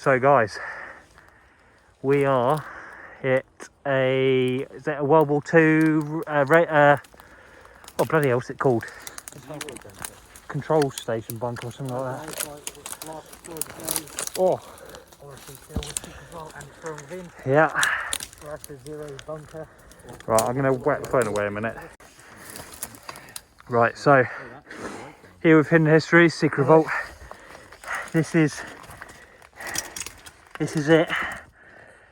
So guys, we are at a World War II oh bloody hell, what's it called? Control station bunker or something like that. Oh. Yeah. Right, I'm gonna whack the phone away a minute. Right, so here with Hidden Histories, Secret Vault. This is it.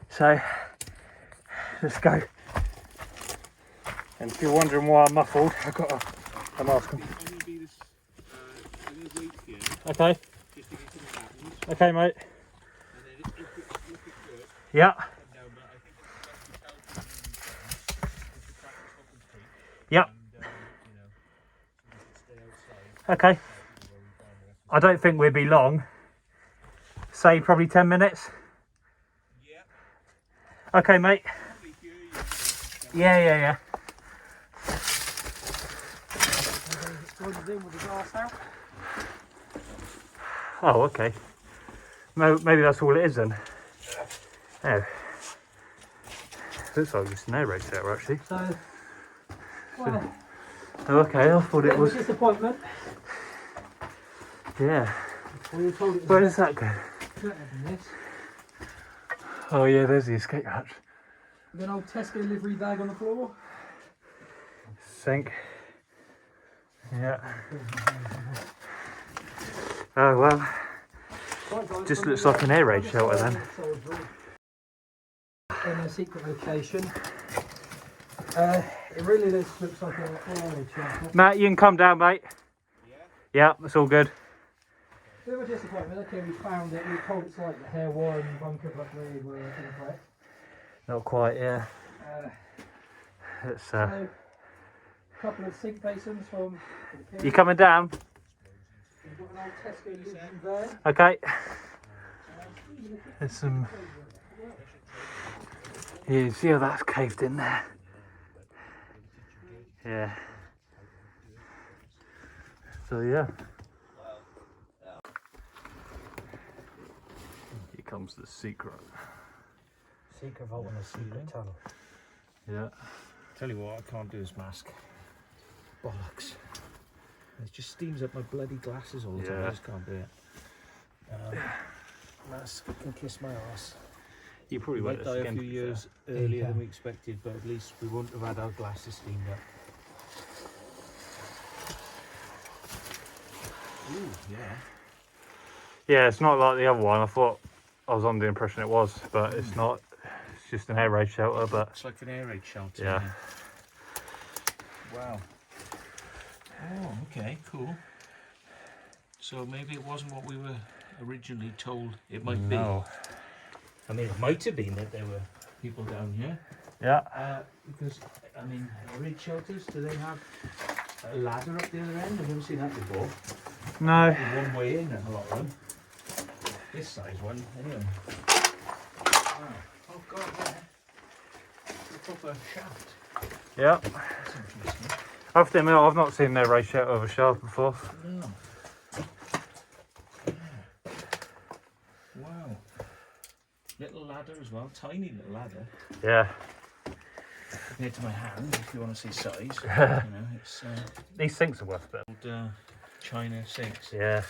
So let's go. And if you're wondering why I'm muffled, I've got a mask on. Okay. Okay, mate. Yeah. Yep. Okay. I don't think we'll be long. Say probably 10 minutes. Okay, mate. Yeah. Oh, okay. Maybe that's all it is then. Oh. Looks like just an air raid setter actually. Well, oh, okay, I thought it was. Disappointment. Yeah. Well, where does that go? Oh yeah, there's the escape hatch. An old Tesco livery bag on the floor. Sink. Yeah. Oh well. Just looks like an air raid shelter then. In a secret location. It really looks like an air raid shelter. Matt, you can come down, mate. Yeah, that's all good. Bit of a disappointment. Okay, we found it. We were told it's like the Hair Warren bunker, but we were incorrect. Not quite, yeah. It's So, a couple of sink basins from. You coming down? We've got an old Tesco livery van. Okay. There's some. Yeah, you see how that's caved in there? Yeah. So yeah. Here comes the secret. Secret vault and a secret tunnel. Yeah. Tell you what, I can't do this mask. Bollocks. It just steams up my bloody glasses all the time. I just can't do it. Mask can kiss my ass. You probably We won't might die a few years earlier than we expected, but at least we wouldn't have had our glasses steamed up. Ooh, yeah. Yeah, it's not like the other one. I thought I was under the impression it was, but it's not. It's just an air raid shelter, but It's like an air raid shelter. yeah. Wow. Oh, okay, cool. So maybe it wasn't what we were originally told it might No. be. I mean, it might have been that there were people down here. Yeah. Because, I mean, air raid shelters, do they have a ladder up the other end? I've never seen that before. No. There's one way in, a lot of them. This size one, anyway. Wow. Oh, God, there. It's a proper shaft. Yeah. That's interesting. I have to admit, I've not seen an air raid shelter of a shaft before. No. Yeah. Wow. Little ladder as well, tiny little ladder. Yeah. Compared to my hand, if you want to see size. You know, it's These sinks are worth a bit. old China sinks. Yeah.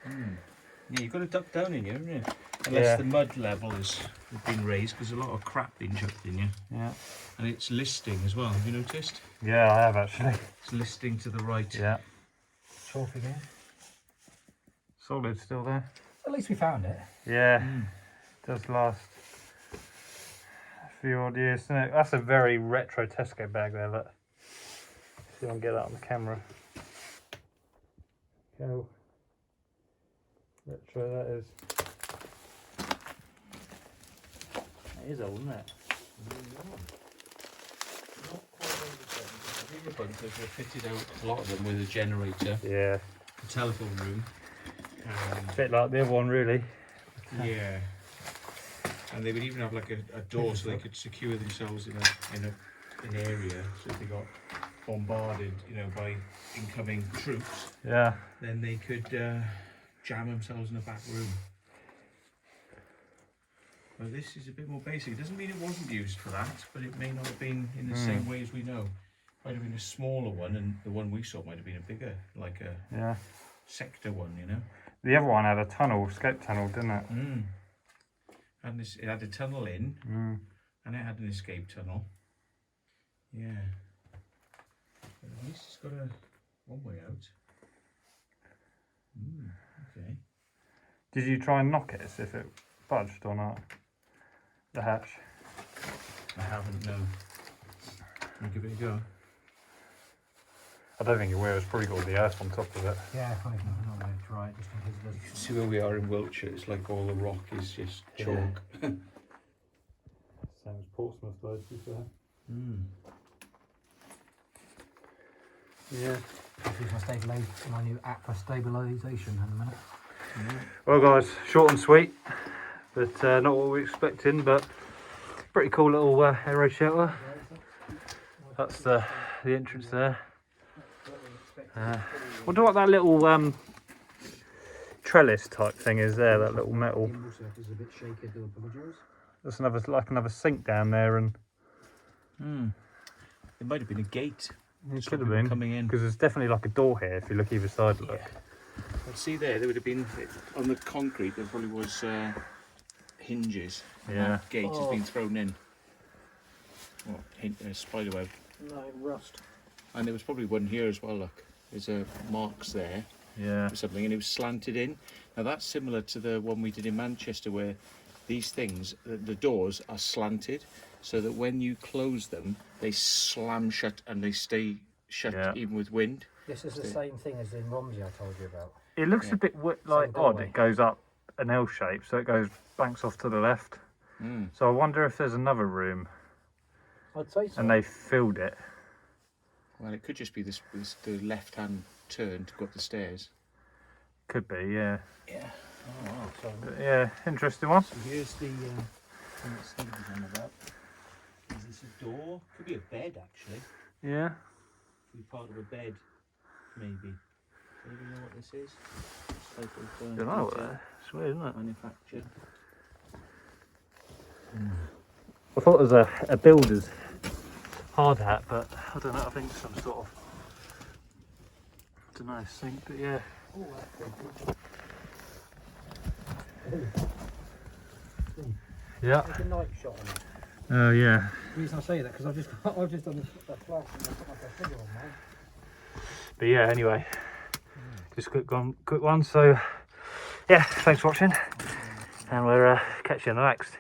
Yeah, you've got to duck down in here, haven't you? Unless Yeah. the mud level has been raised, because a lot of crap been chucked in here. Yeah. And it's listing as well, have you noticed? Yeah, I have actually. It's listing to the right. Yeah. Chalk again. Solid still there. At least we found it. Yeah. Does last a few odd years. Isn't it? That's a very retro Tesco bag there, look. See if I can get that on the camera. How retro that is. It is old, isn't it? Not quite 100%. I think the bunkers were fitted out, a lot of them, with a generator, Yeah. a telephone room. A bit like the other one, really. Yeah. And they would even have like a door so they could secure themselves in an area. So if they got bombarded, you know, by incoming troops, Yeah. then they could jam themselves in a back room. Well, this is a bit more basic. It doesn't mean it wasn't used for that, but it may not have been in the same way as we know. Might have been a smaller one, and the one we saw might have been a bigger, like a sector one, you know. The other one had a tunnel, escape tunnel, didn't it? And it had a tunnel in, and it had an escape tunnel. Yeah. But at least it's got a one way out. Okay. Did you try and knock it, see if it budged or not? The hatch? I haven't, no. I'll give it a go. I don't think it will, it's probably got the earth on top of it. Yeah, I think I'm going to try it just in case it doesn't. See where we are in Wiltshire, it's like all the rock is just chalk. Same as Portsmouth though, to be fair. Yeah. I'll use my new app for stabilisation in a minute. Well guys, short and sweet, but not what we were expecting, but pretty cool little aero shelter. That's the entrance there. Wonder what that little trellis type thing is there, that little metal. There's another sink down there, and It might have been a gate. it could have been coming in. because there's definitely like a door here if you look either side. Look. Well, see there would have been on the concrete. There probably was hinges. And Yeah. that gate has been thrown in. What? Spider web. No, rust. And there was probably one here as well. Look, there's marks there. Yeah. Or something, and it was slanted in. Now that's similar to the one we did in Manchester, where these things, the doors are slanted, so that when you close them, they slam shut and they stay shut even with wind. This is the same thing as in Romsey I told you about. It looks a bit like Same odd. doorway. It goes up an L shape, so it goes banks off to the left. So I wonder if there's another room I'd say so. and they filled it. Well, it could just be this the left-hand turn to go up the stairs. Could be, yeah. Yeah. Oh, wow. So, But yeah, interesting one. So here's the thing that Steve was on about. Is this a door? Could be a bed, actually. Yeah. Could be part of a bed, maybe. Anybody know what this is? This type of Don't know what that is. It's weird, isn't it? manufactured. I thought it was a builder's hard hat, but I don't know. I think some sort of, I don't know, sink. But yeah. Yeah. take a night shot on it. Oh yeah. The reason I say that because I've just done a flash and I put like a figure on mine. But yeah. Anyway, just quick one. So yeah, thanks for watching, and we'll catch you in the next.